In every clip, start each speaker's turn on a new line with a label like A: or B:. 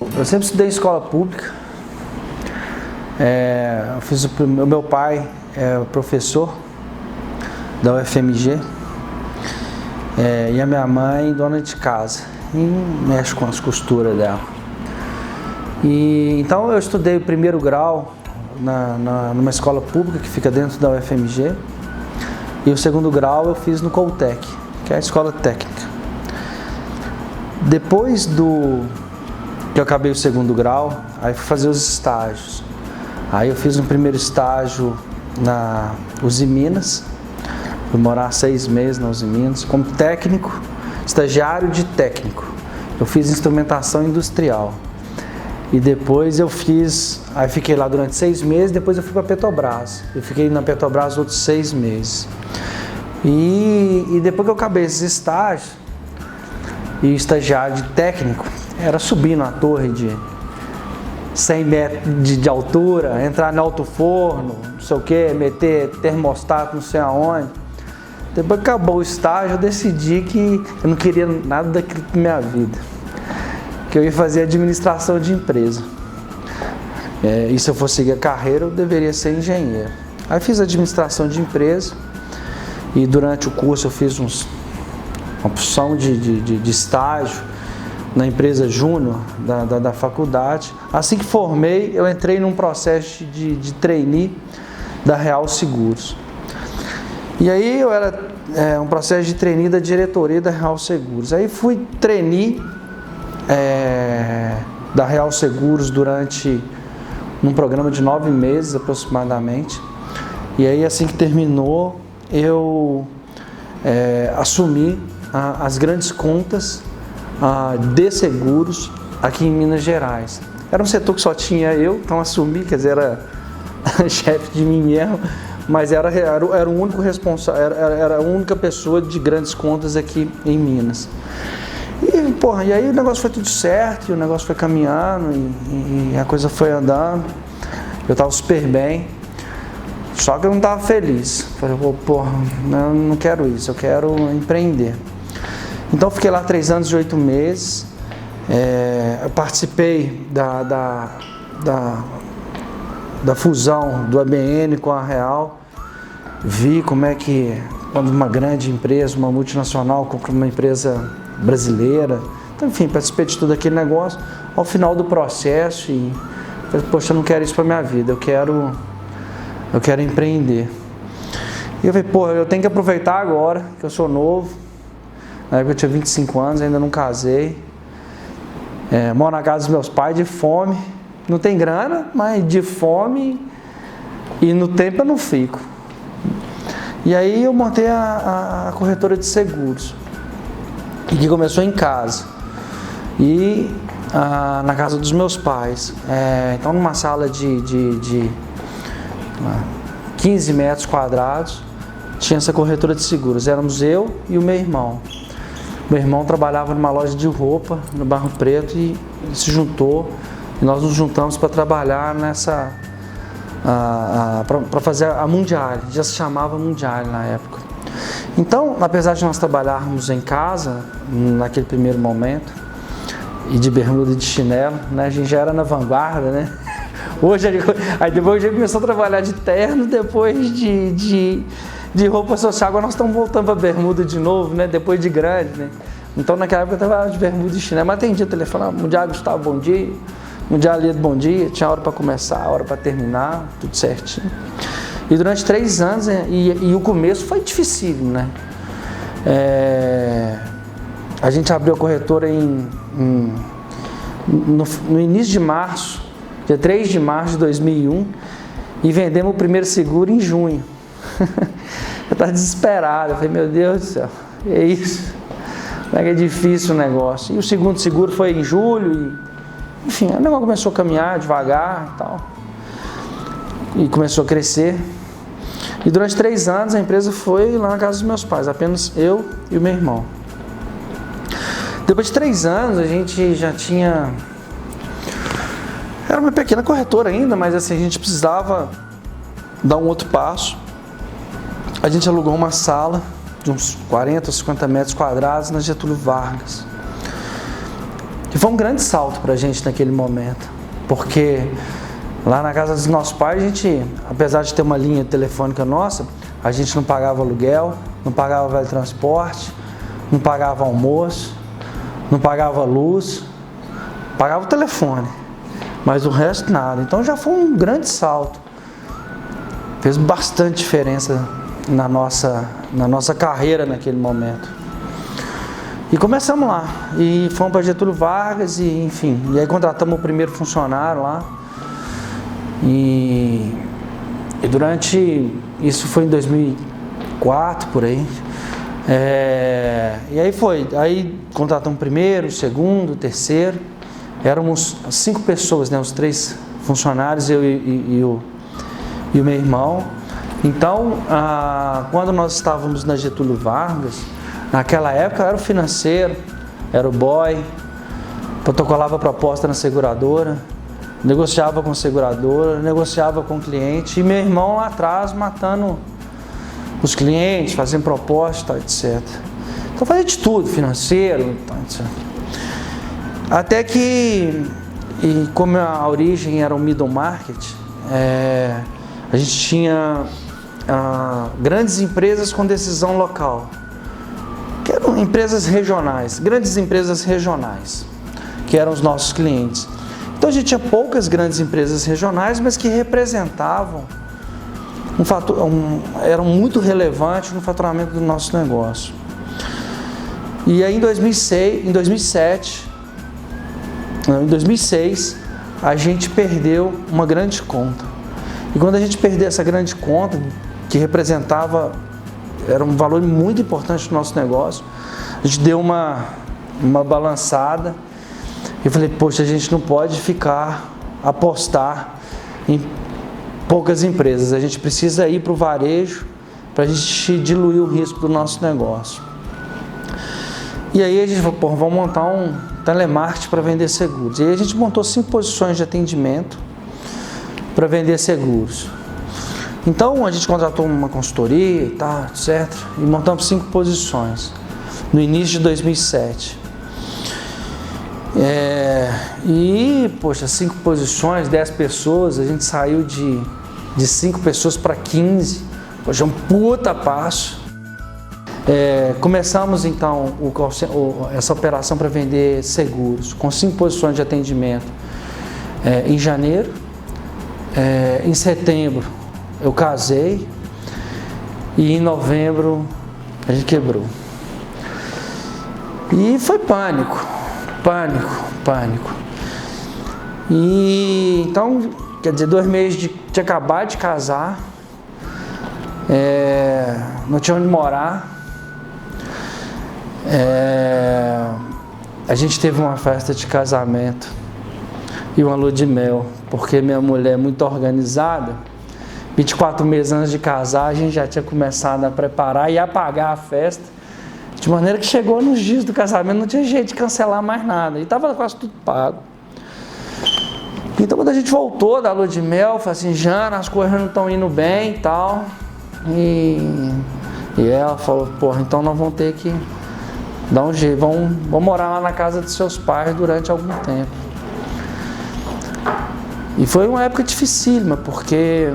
A: Eu sempre estudei em escola pública. O meu pai é professor da UFMG e a minha mãe dona de casa e mexe com as costuras dela. Então eu estudei o primeiro grau numa escola pública que fica dentro da UFMG e o segundo grau eu fiz no Coltec, que é a escola técnica. Depois que eu acabei o segundo grau, aí fui fazer os estágios. Aí eu fiz um primeiro estágio na Uzi Minas, fui morar 6 meses na Uzi Minas, como técnico, estagiário de técnico. Eu fiz instrumentação industrial. E depois aí fiquei lá durante 6 meses, depois eu fui para a Petrobras. Eu fiquei na Petrobras outros 6 meses. E depois que eu acabei esses estágios, e estagiário de técnico, era subir na torre de 100 metros de altura, entrar no alto forno, não sei o que, meter termostato não sei aonde. Depois que acabou o estágio, eu decidi que eu não queria nada daquilo para minha vida, que eu ia fazer administração de empresa. E se eu fosse seguir a carreira, eu deveria ser engenheiro. Aí fiz administração de empresa e durante o curso eu fiz uma opção de estágio na empresa júnior da faculdade. Assim que formei, eu entrei num processo de trainee da Real Seguros. E aí eu era um processo de trainee da diretoria da Real Seguros. Aí fui trainee da Real Seguros num programa de 9 meses aproximadamente. E aí assim que terminou, eu assumi as grandes contas de seguros aqui em Minas Gerais. Era um setor que só tinha eu, então assumi, quer dizer, era chefe de mim mesmo, mas era o único responsável, era a única pessoa de grandes contas aqui em Minas. E aí o negócio foi tudo certo, e o negócio foi caminhando, e a coisa foi andando, eu estava super bem, só que eu não estava feliz. Falei, eu não quero isso, eu quero empreender. Então fiquei lá 3 anos e 8 meses, eu participei da fusão do ABN com a Real, vi como é que quando uma grande empresa, uma multinacional compra uma empresa brasileira, então enfim, participei de todo aquele negócio, ao final do processo e falei, poxa, eu não quero isso para minha vida, eu quero empreender. E eu falei, eu tenho que aproveitar agora, que eu sou novo. Na época eu tinha 25 anos, ainda não casei. Moro na casa dos meus pais de fome. Não tem grana, mas de fome e no tempo eu não fico. E aí eu montei a corretora de seguros, que começou em casa. E na casa dos meus pais. Então numa sala de 15 metros quadrados, tinha essa corretora de seguros. Éramos eu e o meu irmão. Meu irmão trabalhava numa loja de roupa no Barro Preto e se juntou. E nós nos juntamos para trabalhar para fazer a Mundiale, já se chamava Mundiale na época. Então, apesar de nós trabalharmos em casa, naquele primeiro momento, e de bermuda e de chinelo, né, a gente já era na vanguarda, né? Aí depois a gente começou a trabalhar de terno, depois de roupa social, agora nós estamos voltando para bermuda de novo, né? Depois de grande, né? Então naquela época eu trabalhava de bermuda e chinelo, mas atendia o telefone, Mundial Gustavo, bom dia, Mundial Lido, bom dia, tinha hora para começar, hora para terminar, tudo certinho. E durante 3 anos, e o começo foi difícil, né? A gente abriu a corretora no início de março, dia 3 de março de 2001, e vendemos o primeiro seguro em junho. Eu estava desesperado, eu falei, meu Deus do céu, é isso, como é que é difícil o negócio. E o segundo seguro foi em julho, enfim, o negócio começou a caminhar devagar e tal, e começou a crescer. E durante 3 anos a empresa foi lá na casa dos meus pais, apenas eu e o meu irmão. Depois de 3 anos a gente já tinha... Era uma pequena corretora ainda, mas assim, a gente precisava dar um outro passo. A gente alugou uma sala de uns 40 ou 50 metros quadrados na Getúlio Vargas. que foi um grande salto para a gente naquele momento, porque lá na casa dos nossos pais, a gente, apesar de ter uma linha telefônica nossa, a gente não pagava aluguel, não pagava vale transporte, não pagava almoço, não pagava luz, pagava o telefone, mas o resto nada. Então já foi um grande salto, fez bastante diferença na nossa carreira naquele momento. E começamos lá, e fomos para Getúlio Vargas, e enfim, e aí contratamos o primeiro funcionário lá, e durante, isso foi em 2004, por aí, e aí contratamos o primeiro, o segundo, o terceiro, éramos 5 pessoas, né, os 3 funcionários, eu e o meu irmão. Então, quando nós estávamos na Getúlio Vargas, naquela época eu era o financeiro, era o boy, protocolava proposta na seguradora, negociava com a seguradora, negociava com o cliente, e meu irmão lá atrás matando os clientes, fazendo proposta, etc. Então fazia de tudo, financeiro, etc. Até que, e como a origem era o middle market, a gente tinha grandes empresas com decisão local, que eram empresas regionais, grandes empresas regionais, que eram os nossos clientes. Então a gente tinha poucas grandes empresas regionais, mas que representavam eram muito relevantes no faturamento do nosso negócio. E aí em 2006, a gente perdeu uma grande conta. E quando a gente perdeu essa grande conta, que era um valor muito importante do nosso negócio, a gente deu uma balançada. Eu falei, poxa, a gente não pode apostar em poucas empresas, a gente precisa ir para o varejo para a gente diluir o risco do nosso negócio. E aí a gente falou, vamos montar um telemarketing para vender seguros. E aí a gente montou 5 posições de atendimento para vender seguros. Então a gente contratou uma consultoria e tal, etc. E montamos 5 posições no início de 2007. E, poxa, 5 posições, 10 pessoas, a gente saiu de 5 pessoas para 15, poxa, um puta passo. Começamos então essa operação para vender seguros, com 5 posições de atendimento em janeiro. Em setembro eu casei e em novembro a gente quebrou. E foi pânico. E então, quer dizer, 2 meses de acabar de casar, não tinha onde morar, a gente teve uma festa de casamento e uma lua de mel, porque minha mulher é muito organizada. 24 meses antes de casar, a gente já tinha começado a preparar e a pagar a festa, de maneira que chegou nos dias do casamento, não tinha jeito de cancelar mais nada, e estava quase tudo pago. Então quando a gente voltou da lua de mel, falei assim, Jana, as coisas não estão indo bem e tal, e ela falou, porra, então nós vamos ter que dar um jeito, vamos morar lá na casa dos seus pais durante algum tempo. E foi uma época dificílima, porque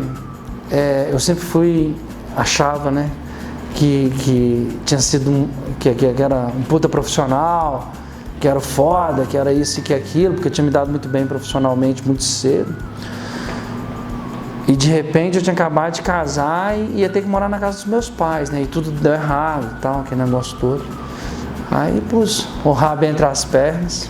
A: eu sempre achava, né, que tinha sido que era um puta profissional, que era foda, que era isso e que aquilo, porque eu tinha me dado muito bem profissionalmente muito cedo. E de repente eu tinha acabado de casar e ia ter que morar na casa dos meus pais, né? E tudo deu errado e tal, aquele negócio todo. Aí pus o rabo entre as pernas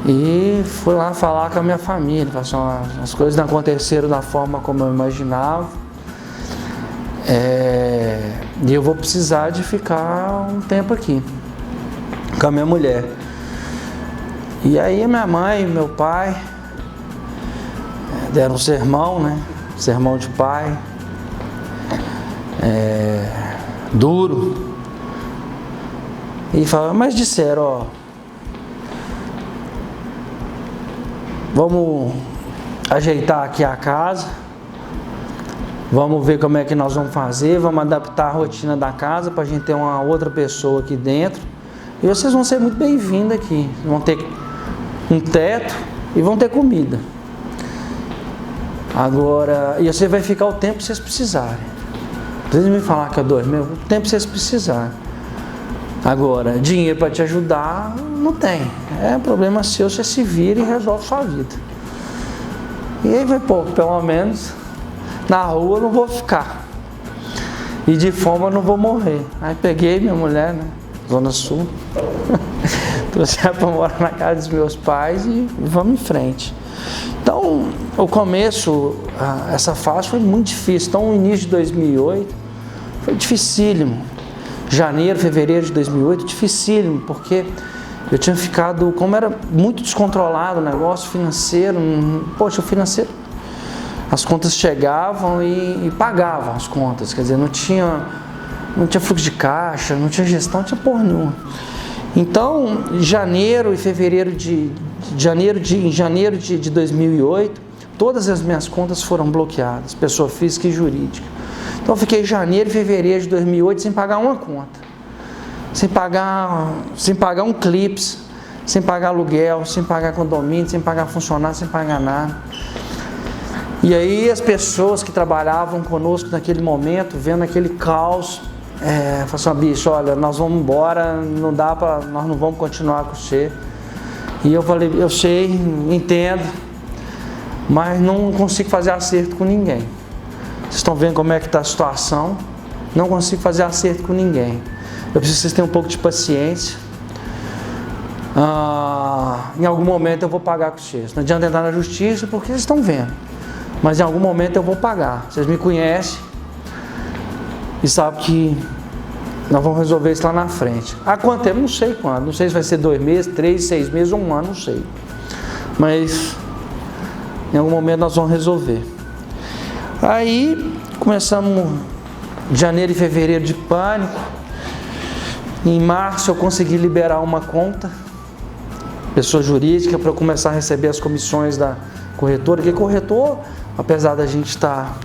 A: e fui lá falar com a minha família. Falei assim, as coisas não aconteceram da forma como eu imaginava. E eu vou precisar de ficar um tempo aqui com a minha mulher. E aí a minha mãe e meu pai deram um sermão, né? Sermão de pai, duro. E falaram, mas disseram, vamos ajeitar aqui a casa, vamos ver como é que nós vamos fazer, vamos adaptar a rotina da casa para a gente ter uma outra pessoa aqui dentro, E vocês vão ser muito bem-vindos aqui. Vão ter um teto e vão ter comida. Agora, e você vai ficar o tempo que vocês precisarem. Vocês me falar que é 2 mil, o tempo que vocês precisarem. Agora, dinheiro para te ajudar, não tem. É problema seu, você se vira e resolve sua vida. E aí vai, pô, pelo menos na rua eu não vou ficar. E de fome eu não vou morrer. Aí peguei minha mulher, né? Zona Sul. Trouxe ela para morar na casa dos meus pais e vamos em frente. Então, o começo, essa fase foi muito difícil. Então, o início de 2008 foi dificílimo. Janeiro, fevereiro de 2008, dificílimo, porque eu tinha ficado, como era muito descontrolado o negócio financeiro, poxa, o financeiro, as contas chegavam e pagavam as contas, quer dizer, não tinha fluxo de caixa, não tinha gestão, não tinha porra nenhuma. Então, em janeiro de 2008, todas as minhas contas foram bloqueadas, pessoa física e jurídica. Então, eu fiquei janeiro e fevereiro de 2008 sem pagar uma conta, sem pagar um clips, sem pagar aluguel, sem pagar condomínio, sem pagar funcionário, sem pagar nada. E aí as pessoas que trabalhavam conosco naquele momento, vendo aquele caos, falaram assim: bicho, olha, nós vamos embora, não dá para, nós não vamos continuar com você. E eu falei: eu sei, entendo, mas não consigo fazer acerto com ninguém. Vocês estão vendo como é que está a situação? Não consigo fazer acerto com ninguém. Eu preciso que vocês tenham um pouco de paciência. Em algum momento eu vou pagar com vocês. Não adianta entrar na justiça porque vocês estão vendo. Mas em algum momento eu vou pagar. Vocês me conhecem e sabem que nós vamos resolver isso lá na frente. Há quanto tempo? Não sei quando. Não sei se vai ser 2 meses, 3, 6 meses ou 1 ano, não sei. Mas em algum momento nós vamos resolver. Aí começamos janeiro e fevereiro de pânico. Em março eu consegui liberar uma conta, pessoa jurídica, para eu começar a receber as comissões da corretora. Porque corretor, apesar da gente estar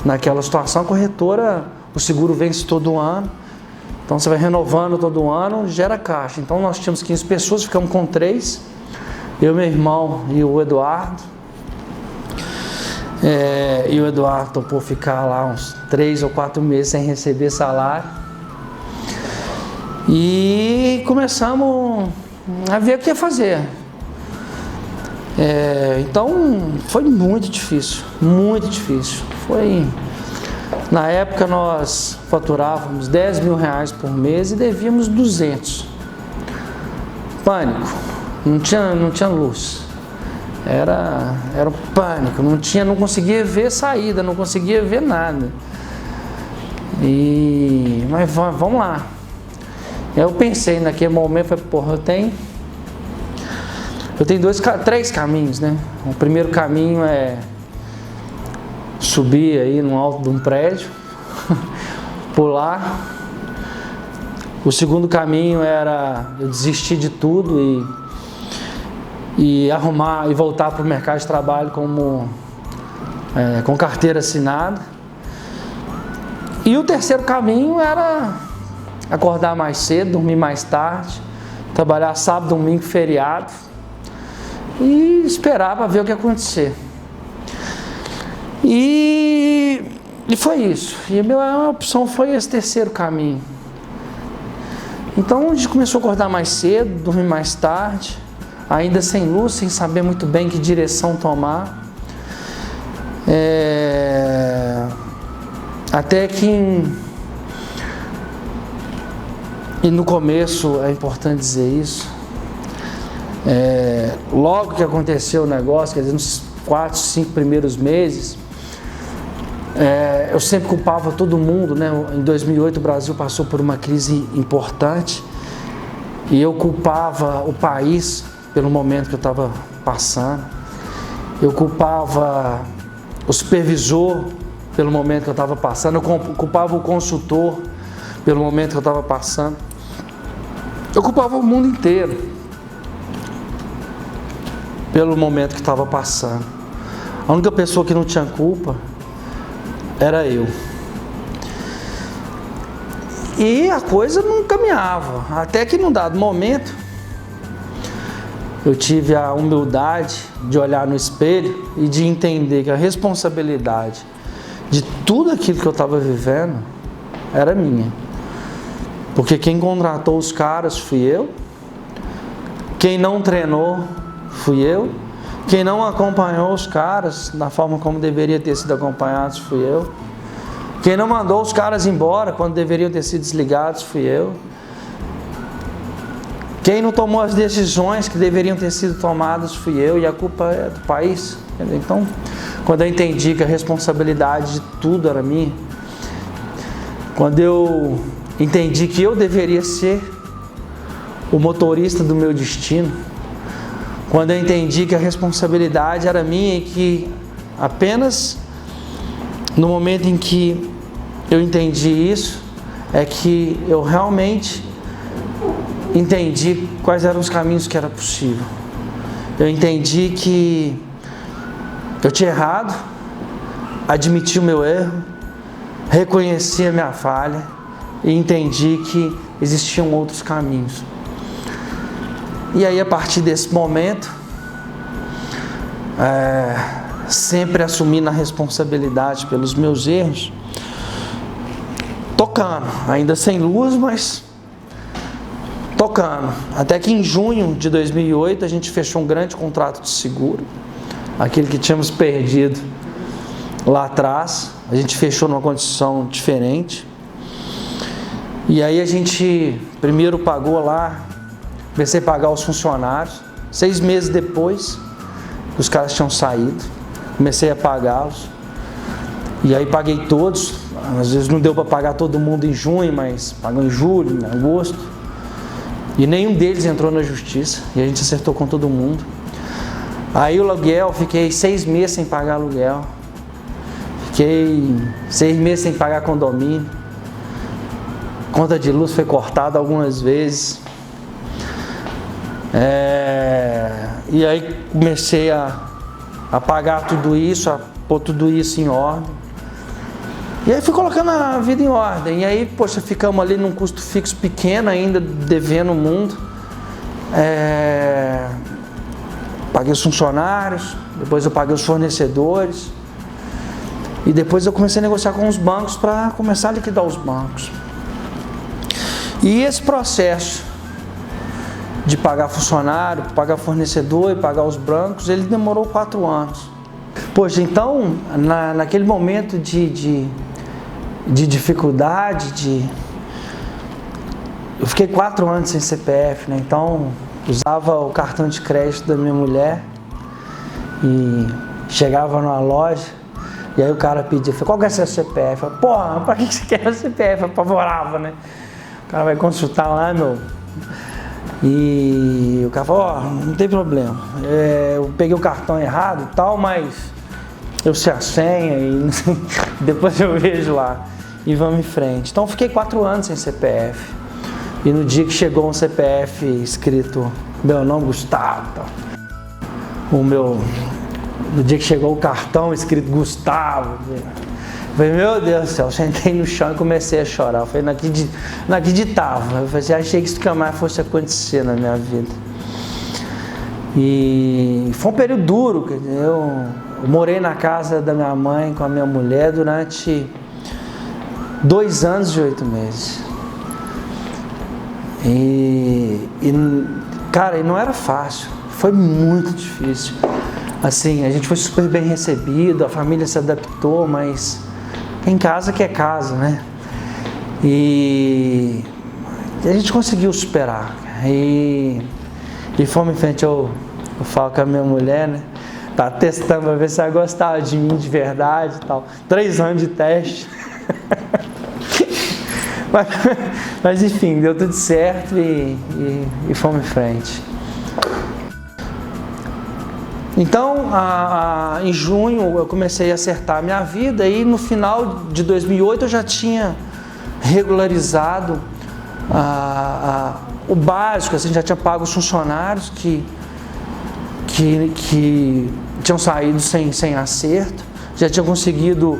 A: naquela situação, a corretora, o seguro vence todo ano. Então você vai renovando todo ano, gera caixa. Então nós tínhamos 15 pessoas, ficamos com 3. Eu, meu irmão e o Eduardo. E o Eduardo topou ficar lá uns 3 ou 4 meses sem receber salário. E começamos a ver o que ia fazer. Então foi muito difícil, muito difícil. Na época nós faturávamos 10 mil reais por mês e devíamos 200. Pânico, não tinha luz. Era um pânico, não conseguia ver saída, não conseguia ver nada. Mas vamos lá. Eu pensei naquele momento, falei: porra, eu tenho 3 caminhos, né? O primeiro caminho é subir aí no alto de um prédio, pular. O segundo caminho era eu desistir de tudo e arrumar e voltar para o mercado de trabalho com carteira assinada. E o terceiro caminho era acordar mais cedo, dormir mais tarde, trabalhar sábado, domingo, feriado e esperar para ver o que ia acontecer. E foi isso. E a minha opção foi esse terceiro caminho. Então a gente começou a acordar mais cedo, dormir mais tarde, ainda sem luz, sem saber muito bem que direção tomar. Até que e no começo, é importante dizer isso, logo que aconteceu o negócio, quer dizer, nos 4, 5 primeiros meses, eu sempre culpava todo mundo, né? Em 2008 o Brasil passou por uma crise importante e eu culpava o país pelo momento que eu estava passando, eu culpava o supervisor pelo momento que eu estava passando, eu culpava o consultor pelo momento que eu estava passando, eu culpava o mundo inteiro pelo momento que estava passando. A única pessoa que não tinha culpa era eu. E a coisa não caminhava, até que num dado momento eu tive a humildade de olhar no espelho e de entender que a responsabilidade de tudo aquilo que eu estava vivendo era minha. Porque quem contratou os caras fui eu, quem não treinou fui eu, quem não acompanhou os caras da forma como deveria ter sido acompanhados fui eu, quem não mandou os caras embora quando deveriam ter sido desligados fui eu, quem não tomou as decisões que deveriam ter sido tomadas fui eu, e a culpa é do país. Então, quando eu entendi que a responsabilidade de tudo era minha, quando eu entendi que eu deveria ser o motorista do meu destino, quando eu entendi que a responsabilidade era minha e que apenas no momento em que eu entendi isso, é que eu realmente entendi quais eram os caminhos que era possível. Eu entendi que eu tinha errado, admiti o meu erro, reconheci a minha falha e entendi que existiam outros caminhos. E aí, a partir desse momento, sempre assumindo a responsabilidade pelos meus erros, tocando, ainda sem luz, mas tocando. Até que em junho de 2008 a gente fechou um grande contrato de seguro, aquele que tínhamos perdido lá atrás, a gente fechou numa condição diferente. E aí a gente primeiro pagou lá, comecei a pagar os funcionários. 6 meses depois, os caras tinham saído, comecei a pagá-los. E aí paguei todos, às vezes não deu para pagar todo mundo em junho, mas pagou em julho, em agosto. E nenhum deles entrou na justiça, e a gente acertou com todo mundo. Aí o aluguel, fiquei 6 meses sem pagar aluguel. Fiquei 6 meses sem pagar condomínio. Conta de luz foi cortada algumas vezes. E aí comecei a pagar tudo isso, a pôr tudo isso em ordem. E aí fui colocando a vida em ordem. E aí, poxa, ficamos ali num custo fixo pequeno ainda, devendo o mundo. Paguei os funcionários, depois eu paguei os fornecedores. E depois eu comecei a negociar com os bancos para começar a liquidar os bancos. E esse processo de pagar funcionário, pagar fornecedor e pagar os bancos, ele demorou 4 anos. Poxa, então, naquele momento de dificuldade, eu fiquei 4 anos sem CPF, né? Então, usava o cartão de crédito da minha mulher e chegava numa loja e aí o cara pedia, qual que é seu CPF? Eu falei, porra, pra que você quer o CPF? Eu apavorava, né? O cara vai consultar lá, e o cara falou, não tem problema, eu peguei o cartão errado e tal, mas eu sei a senha e depois eu vejo lá e vamos em frente. Então eu fiquei 4 anos sem CPF. E no dia que chegou um CPF escrito meu nome, Gustavo, no dia que chegou o cartão escrito Gustavo, eu falei, meu Deus do céu, eu sentei no chão e comecei a chorar. Eu falei, não acreditava. Eu falei, achei que isso nunca mais fosse acontecer na minha vida. E foi um período duro. Eu morei na casa da minha mãe com a minha mulher durante 2 anos e 8 meses. Cara, não era fácil, foi muito difícil. Assim, a gente foi super bem recebido, a família se adaptou, mas em casa que é casa, né? E a gente conseguiu superar. E fomos em frente. Eu falo com a minha mulher, né? Tá testando pra ver se ela gostava de mim de verdade e tal. 3 anos de teste. Mas enfim, deu tudo certo e fomos em frente. Então, em junho eu comecei a acertar a minha vida e no final de 2008 eu já tinha regularizado o básico, assim, já tinha pago os funcionários que tinham saído sem acerto, já tinha conseguido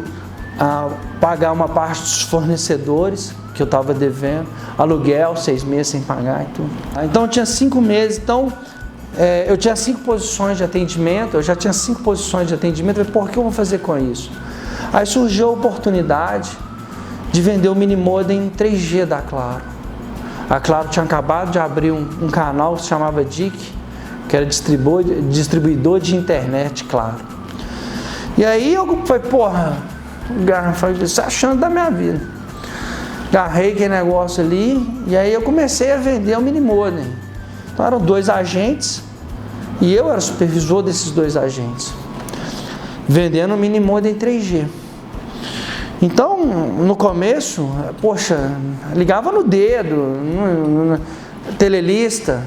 A: pagar uma parte dos fornecedores que eu estava devendo, aluguel, 6 meses sem pagar e tudo. Então eu tinha 5 meses, então eu tinha 5 posições de atendimento, eu já tinha 5 posições de atendimento, eu falei, por que eu vou fazer com isso? Aí surgiu a oportunidade de vender o mini modem 3G da Claro. A Claro tinha acabado de abrir um canal que se chamava DIC, que era distribuidor de internet, Claro. E aí eu falei, porra, isso é a chance da minha vida. Agarrei aquele negócio ali e aí eu comecei a vender o mini modem. Então eram 2 agentes e eu era supervisor desses 2 agentes, vendendo o mini modem 3G. Então, no começo, poxa, ligava no dedo, no telelista,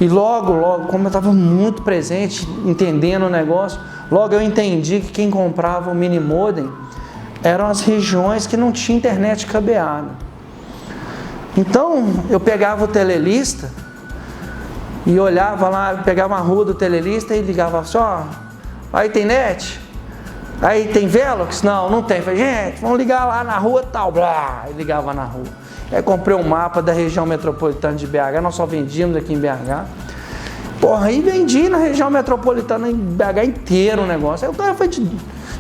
A: e logo, como eu estava muito presente, entendendo o negócio, logo eu entendi que quem comprava o mini modem eram as regiões que não tinha internet cabeada. Então, eu pegava o telelista e olhava lá, pegava a rua do telelista e ligava assim, ó, aí tem net? Aí tem Velox? Não tem. Falei, gente, vamos ligar lá na rua tal. Blá, e ligava na rua. Aí comprei um mapa da região metropolitana de BH, nós só vendíamos aqui em BH. Porra, aí vendi na região metropolitana em BH inteiro o negócio. Aí o cara foi de...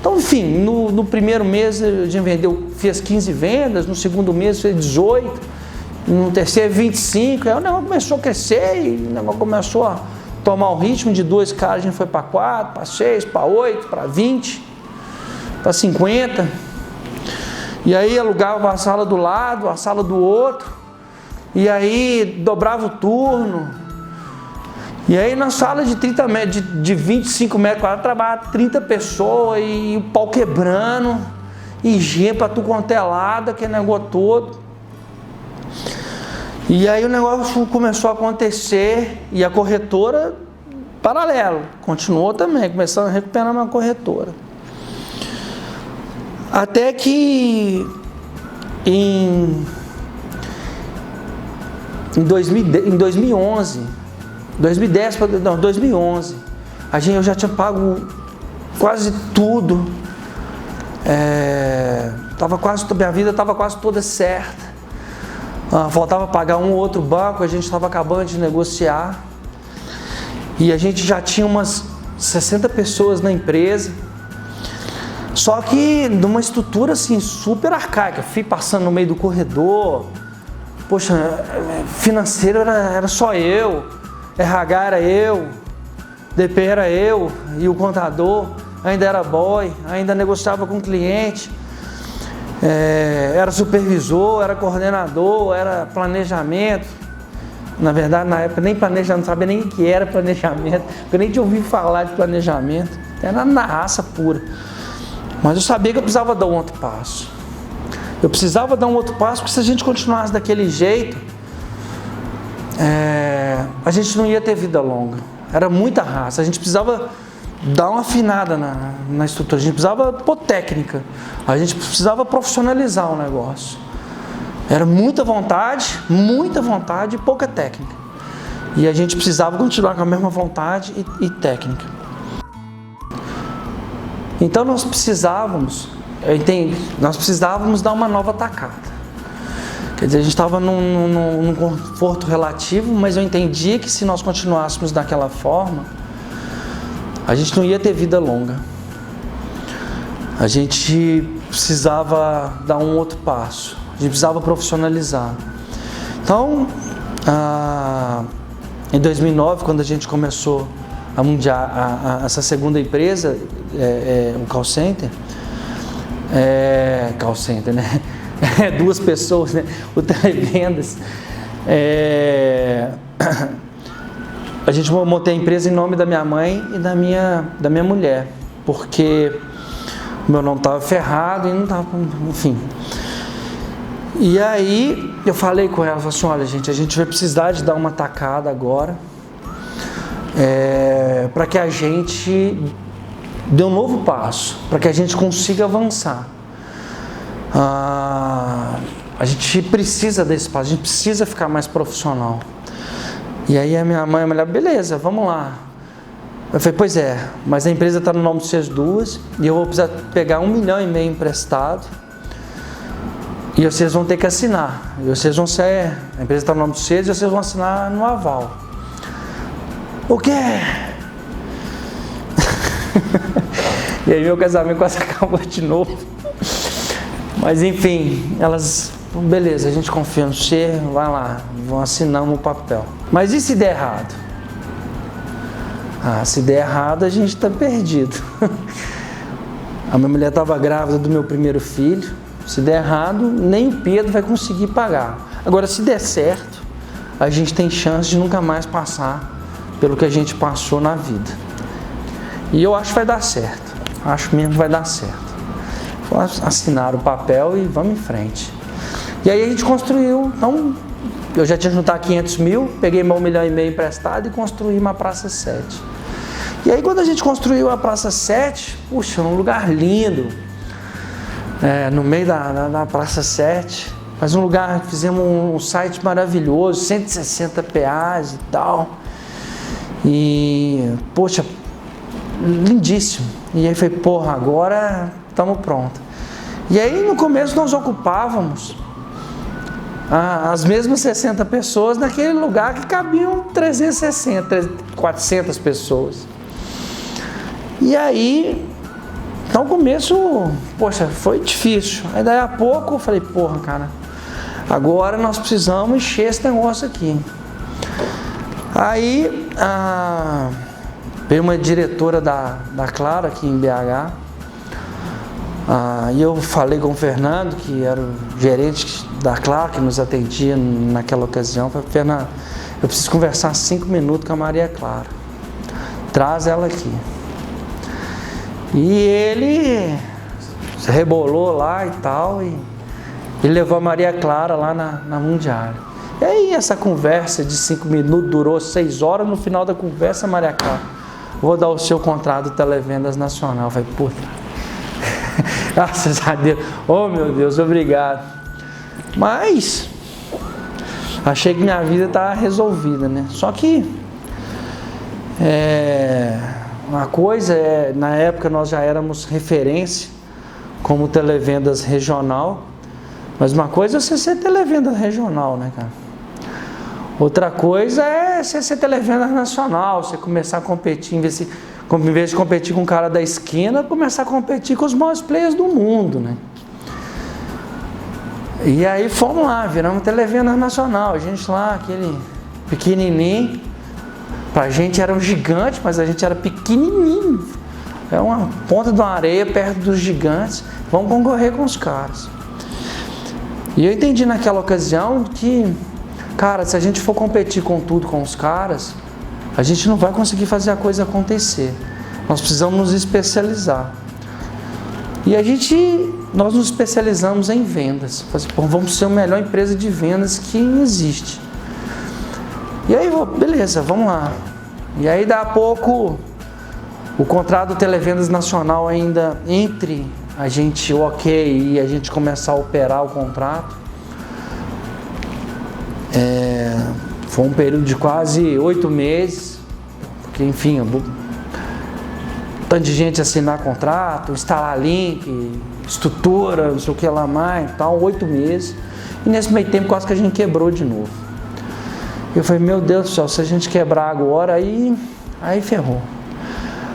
A: Então, enfim, no primeiro mês a gente vendeu, fez 15 vendas, no segundo mês fez 18, no terceiro 25, aí o negócio começou a crescer e o negócio começou a tomar o ritmo de 2 caras, a gente foi para 4, para 6, para 8, para 20. Para 50, e aí alugava a sala do lado, a sala do outro, e aí dobrava o turno, e aí na sala de 30 metros, de 25 metros quadrados, trabalhava 30 pessoas, e o pau quebrando, e gente para tu quanto é lado, aquele negócio todo. E aí o negócio começou a acontecer, e a corretora, paralelo, continuou também, começando a recuperar uma corretora. Até que em 2011, eu já tinha pago quase tudo, minha vida estava quase toda certa, faltava pagar um ou outro banco, a gente estava acabando de negociar, e a gente já tinha umas 60 pessoas na empresa. Só que numa estrutura assim super arcaica, fui passando no meio do corredor, poxa, financeiro era só eu, RH era eu, DP era eu e o contador ainda era boy, ainda negociava com o cliente, era supervisor, era coordenador, era planejamento. Na verdade, na época nem planejamento, não sabia nem o que era planejamento, eu nem tinha ouvido falar de planejamento, era na raça pura. Mas eu sabia que eu precisava dar um outro passo. Eu precisava dar um outro passo, porque se a gente continuasse daquele jeito, a gente não ia ter vida longa. Era muita raça, a gente precisava dar uma afinada na estrutura, a gente precisava pôr técnica, a gente precisava profissionalizar o negócio. Era muita vontade e pouca técnica. E a gente precisava continuar com a mesma vontade e técnica. Então nós precisávamos dar uma nova tacada. Quer dizer, a gente estava num conforto relativo, mas eu entendia que se nós continuássemos daquela forma, a gente não ia ter vida longa. A gente precisava dar um outro passo, a gente precisava profissionalizar. Então, em 2009, quando a gente começou a mundiar essa segunda empresa, o call center, né? 2 pessoas, né? O televendas. A gente montei a empresa em nome da minha mãe e da minha mulher, porque o meu nome estava ferrado e não estava, enfim. E aí eu falei com ela, falei assim, olha gente, a gente vai precisar de dar uma tacada agora, para que a gente dê um novo passo, para que a gente consiga avançar. A gente precisa desse passo, a gente precisa ficar mais profissional. E aí a minha mãe falou, beleza, vamos lá. Eu falei, pois é, mas a empresa está no nome de vocês duas e eu vou precisar pegar 1,5 milhão emprestado E vocês vão ter que assinar. E vocês vão ser... A empresa está no nome de vocês e vocês vão assinar no aval. O quê? E aí meu casamento quase acabou de novo. Mas enfim, elas... Beleza, a gente confia no você, vai lá, vão assinar um papel. Mas e se der errado? Ah, se der errado a gente está perdido. A minha mulher estava grávida do meu primeiro filho. Se der errado, nem o Pedro vai conseguir pagar. Agora, se der certo, a gente tem chance de nunca mais passar pelo que a gente passou na vida. E eu acho que vai dar certo. Acho mesmo que vai dar certo. Vou assinar o papel e vamos em frente. E aí a gente construiu. Então, eu já tinha juntado 500 mil, peguei meu 1,5 milhão emprestado e construí uma Praça 7. E aí quando a gente construiu a Praça 7, puxa, um lugar lindo, no meio da Praça 7, mas um lugar, fizemos um site maravilhoso, 160 PAs e tal, e poxa, lindíssimo. E aí foi, porra, agora estamos prontos. E aí no começo nós ocupávamos as mesmas 60 pessoas naquele lugar que cabiam 360, 400 pessoas. E aí, no começo, poxa, foi difícil. Aí daí a pouco eu falei, porra, cara, agora nós precisamos encher esse negócio aqui. Aí, veio uma diretora da Claro aqui em BH, e eu falei com o Fernando, que era o gerente da Claro, que nos atendia naquela ocasião. Falei, Fernando, eu preciso conversar 5 minutos com a Maria Clara. Traz ela aqui. E ele se rebolou lá e tal, e levou a Maria Clara lá na Mundial. E aí essa conversa de 5 minutos durou 6 horas. No final da conversa, Maria Clara, vou dar o seu contrato de Televendas Nacional. Eu falei, puta, graças a Deus, oh meu Deus, obrigado. Mas achei que minha vida estava resolvida, né? Só que uma coisa na época nós já éramos referência como televendas regional, mas uma coisa é você ser televenda regional, né, cara? Outra coisa é você ser televenda nacional, você começar a competir, em vez de competir com o cara da esquina, começar a competir com os maiores players do mundo, né? E aí fomos lá, viramos televenda nacional, a gente lá, aquele pequenininho. Pra gente era um gigante, mas a gente era pequenininho. É uma ponta de uma areia perto dos gigantes. Vamos concorrer com os caras. E eu entendi naquela ocasião que, cara, se a gente for competir com tudo com os caras, a gente não vai conseguir fazer a coisa acontecer. Nós precisamos nos especializar. E nós nos especializamos em vendas. Vamos ser a melhor empresa de vendas que existe. E aí, beleza, vamos lá. E aí, daqui a pouco, o contrato do Televendas Nacional ainda entre a gente, e a gente começar a operar o contrato. Foi um período de quase 8 meses, porque, enfim, tanto de gente assinar contrato, instalar link, estrutura, não sei o que lá mais e tal, 8 meses. E nesse meio tempo, quase que a gente quebrou de novo. Eu falei, meu Deus do céu, se a gente quebrar agora, aí ferrou.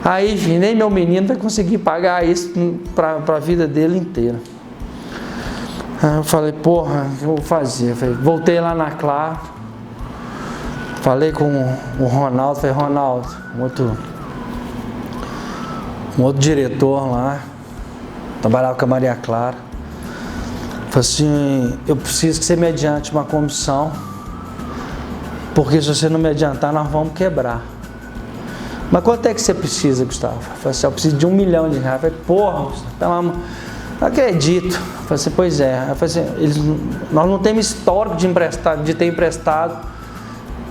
A: Aí, enfim, nem meu menino vai conseguir pagar isso para a vida dele inteira. Aí eu falei, porra, o que eu vou fazer? Eu falei, voltei lá na Claro, falei com o Ronaldo, falei, Ronaldo, um outro diretor lá, trabalhava com a Maria Clara. Falei assim, eu preciso que você me adiante uma comissão, porque se você não me adiantar, nós vamos quebrar. Mas quanto é que você precisa, Gustavo? Eu falei assim, eu preciso de R$1 milhão. Eu falei, porra, não acredito. Eu falei assim, pois é. Eu falei assim, nós não temos histórico de ter emprestado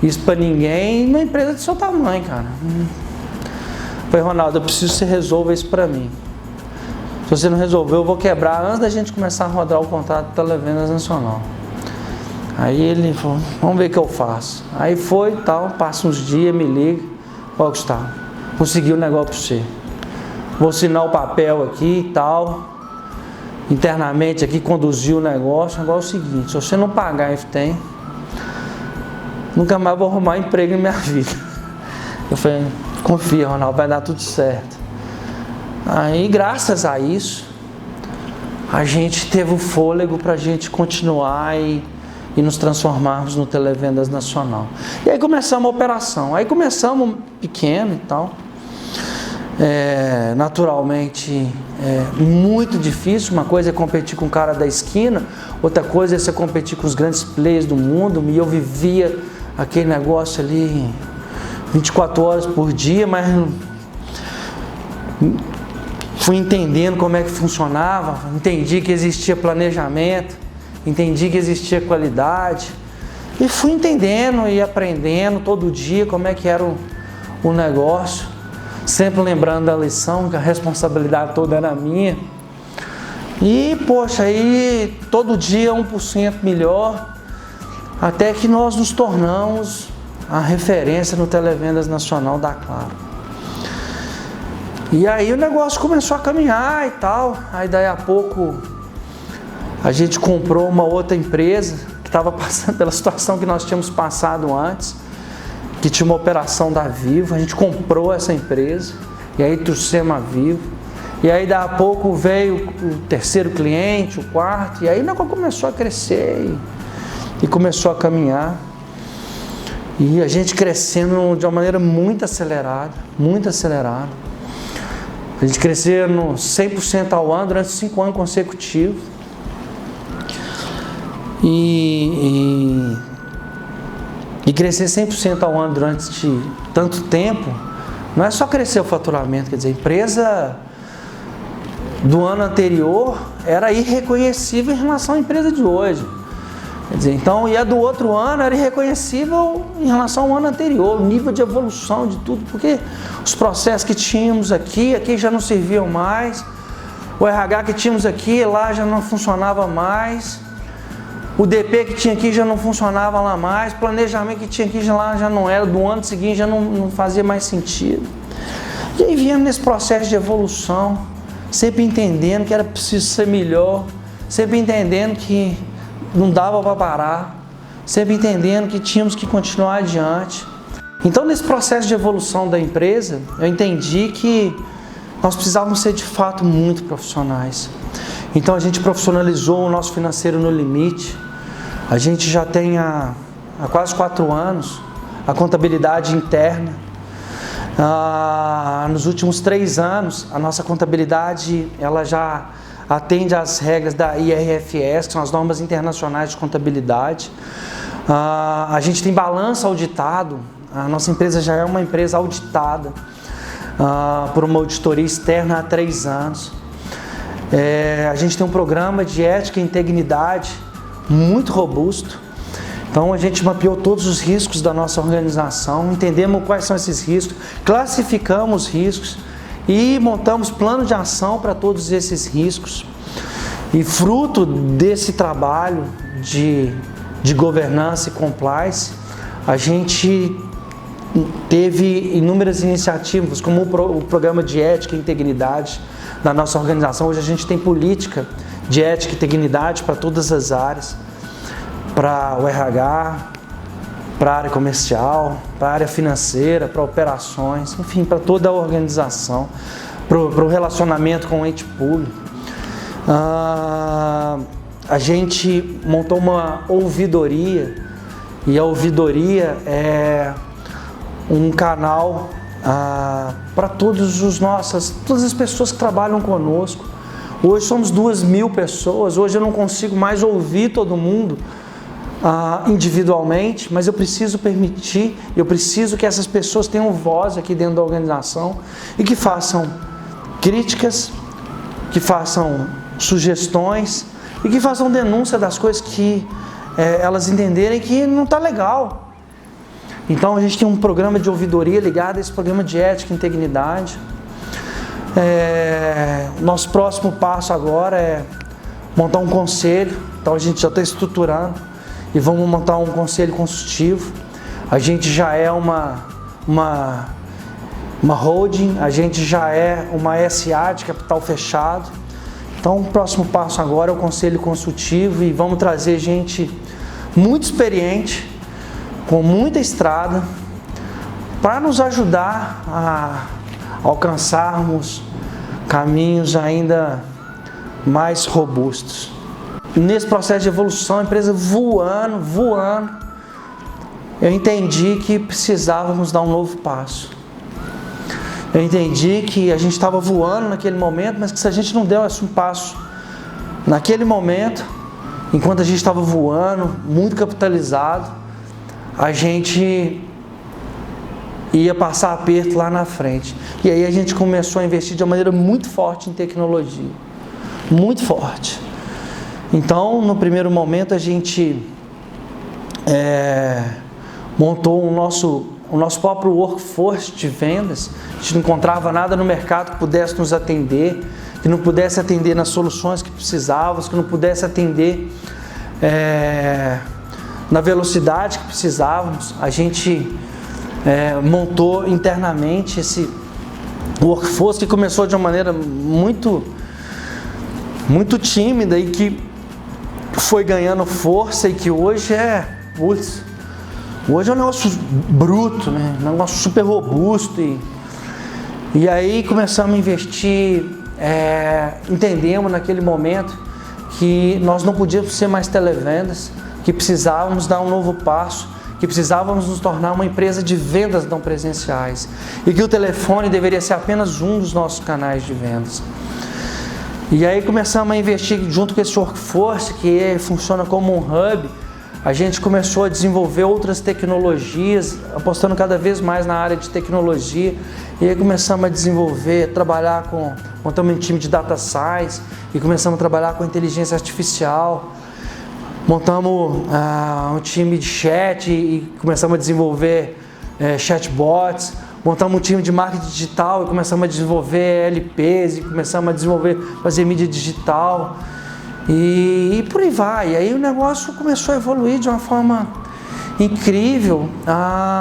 A: isso para ninguém numa empresa de seu tamanho, cara. Eu falei, Ronaldo, eu preciso que você resolva isso para mim. Se você não resolver, eu vou quebrar antes da gente começar a rodar o contrato de Televendas Nacional. Aí ele falou, vamos ver o que eu faço. Aí foi e tal, passa uns dias, me liga. Ó, Gustavo, consegui um negócio para você. Vou assinar o papel aqui e tal. internamente aqui, conduziu o negócio. Agora é o seguinte: se você não pagar FTEM, nunca mais vou arrumar emprego em minha vida. Eu falei: confia, Ronaldo, vai dar tudo certo. Aí, graças a isso, a gente teve o fôlego para a gente continuar e nos transformarmos no Televendas Nacional. E aí começamos a operação. Aí começamos pequeno e tal. Naturalmente, muito difícil. Uma coisa é competir com o cara da esquina, outra coisa é você competir com os grandes players do mundo. E eu vivia aquele negócio ali 24 horas por dia, mas fui entendendo como é que funcionava, entendi que existia planejamento, entendi que existia qualidade, e fui entendendo e aprendendo todo dia como é que era o negócio, sempre lembrando da lição, que a responsabilidade toda era minha. E, poxa, aí todo dia 1% melhor, até que nós nos tornamos a referência no Televendas Nacional da Claro. E aí o negócio começou a caminhar e tal. Aí daí a pouco a gente comprou uma outra empresa que estava passando pela situação que nós tínhamos passado antes, que tinha uma operação da Vivo. A gente comprou essa empresa e aí trouxemos a Vivo. E aí daí a pouco veio o terceiro cliente, o quarto, e aí o negócio começou a crescer e começou a caminhar. E a gente crescendo de uma maneira muito acelerada, muito acelerada. A gente crescendo 100% ao ano durante 5 anos consecutivos. E crescer 100% ao ano durante tanto tempo, não é só crescer o faturamento, quer dizer, a empresa do ano anterior era irreconhecível em relação à empresa de hoje. Quer dizer, então, e a do outro ano era irreconhecível em relação ao ano anterior, o nível de evolução de tudo, porque os processos que tínhamos aqui já não serviam mais, o RH que tínhamos aqui, lá já não funcionava mais, o DP que tinha aqui já não funcionava lá mais, o planejamento que tinha aqui lá já não era, do ano seguinte já não fazia mais sentido. E aí viemos nesse processo de evolução, sempre entendendo que era preciso ser melhor, sempre entendendo que não dava para parar, sempre entendendo que tínhamos que continuar adiante. Então, nesse processo de evolução da empresa, eu entendi que nós precisávamos ser de fato muito profissionais. Então, a gente profissionalizou o nosso financeiro no limite. A gente já tem há quase 4 anos a contabilidade interna. Nos últimos 3 anos, a nossa contabilidade ela já atende às regras da IRFS, que são as normas internacionais de contabilidade. A gente tem balanço auditado, a nossa empresa já é uma empresa auditada por uma auditoria externa há 3 anos. A gente tem um programa de ética e integridade muito robusto. Então a gente mapeou todos os riscos da nossa organização, entendemos quais são esses riscos, classificamos os riscos e montamos plano de ação para todos esses riscos. E fruto desse trabalho de governança e compliance, a gente teve inúmeras iniciativas, como o programa de ética e integridade da nossa organização. Hoje a gente tem política de ética e integridade para todas as áreas, para o RH, para a área comercial, para a área financeira, para operações, enfim, para toda a organização, para o relacionamento com o ente público. A gente montou uma ouvidoria, e a ouvidoria é um canal para todas as pessoas que trabalham conosco. Hoje somos 2.000 pessoas, hoje eu não consigo mais ouvir todo mundo individualmente, mas eu preciso permitir, eu preciso que essas pessoas tenham voz aqui dentro da organização e que façam críticas, que façam sugestões e que façam denúncia das coisas que elas entenderem que não está legal. Então a gente tem um programa de ouvidoria ligado a esse programa de ética e integridade. Nosso próximo passo agora é montar um conselho. Então a gente já está estruturando e vamos montar um conselho consultivo. A gente já é uma holding, a gente já é uma SA de capital fechado. Então o próximo passo agora é o conselho consultivo e vamos trazer gente muito experiente, com muita estrada, para nos ajudar a alcançarmos caminhos ainda mais robustos. Nesse processo de evolução, a empresa voando, eu entendi que precisávamos dar um novo passo. Eu entendi que a gente estava voando naquele momento, mas que se a gente não desse um passo naquele momento, enquanto a gente estava voando, muito capitalizado, a gente ia passar aperto lá na frente. E aí a gente começou a investir de uma maneira muito forte em tecnologia. Muito forte. Então, no primeiro momento, a gente montou o nosso próprio workforce de vendas. A gente não encontrava nada no mercado que pudesse nos atender, que não pudesse atender nas soluções que precisávamos, que não pudesse atender na velocidade que precisávamos. A gente montou internamente esse workforce que começou de uma maneira muito tímida e que foi ganhando força e que hoje hoje é um negócio bruto, né? Um negócio super robusto e aí começamos a investir, entendemos naquele momento que nós não podíamos ser mais televendas, que precisávamos dar um novo passo, que precisávamos nos tornar uma empresa de vendas não presenciais e que o telefone deveria ser apenas um dos nossos canais de vendas. E aí começamos a investir junto com esse workforce que funciona como um hub. A gente começou a desenvolver outras tecnologias, apostando cada vez mais na área de tecnologia. E aí começamos a desenvolver, montamos um time de data science e começamos a trabalhar com inteligência artificial. Montamos um time de chat e começamos a desenvolver chatbots. Montamos um time de marketing digital e começamos a desenvolver LPs e começamos a fazer mídia digital e por aí vai. E aí o negócio começou a evoluir de uma forma incrível,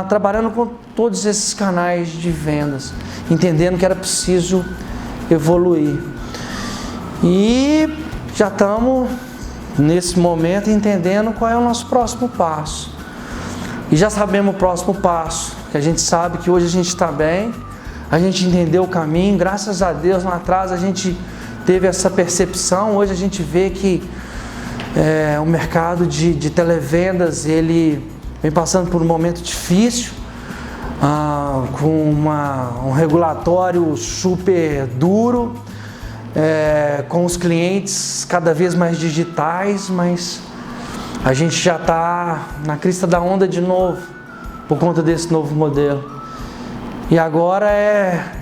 A: trabalhando com todos esses canais de vendas, entendendo que era preciso evoluir. E já estamos nesse momento entendendo qual é o nosso próximo passo. E já sabemos o próximo passo, que a gente sabe que hoje a gente está bem, a gente entendeu o caminho, graças a Deus lá atrás a gente teve essa percepção, hoje a gente vê que o mercado de televendas ele vem passando por um momento difícil, com um regulatório super duro, com os clientes cada vez mais digitais, mas a gente já está na crista da onda de novo, por conta desse novo modelo. E agora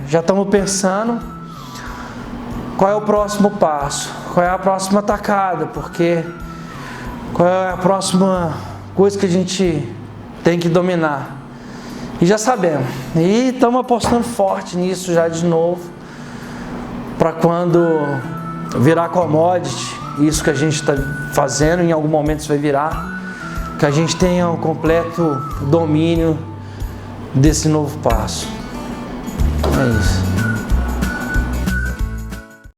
A: já estamos pensando qual é o próximo passo, qual é a próxima tacada, porque qual é a próxima coisa que a gente tem que dominar. E já sabemos. E estamos apostando forte nisso já de novo, para quando virar commodity, isso que a gente está fazendo, em algum momento isso vai virar, que a gente tenha um completo domínio desse novo passo. É isso.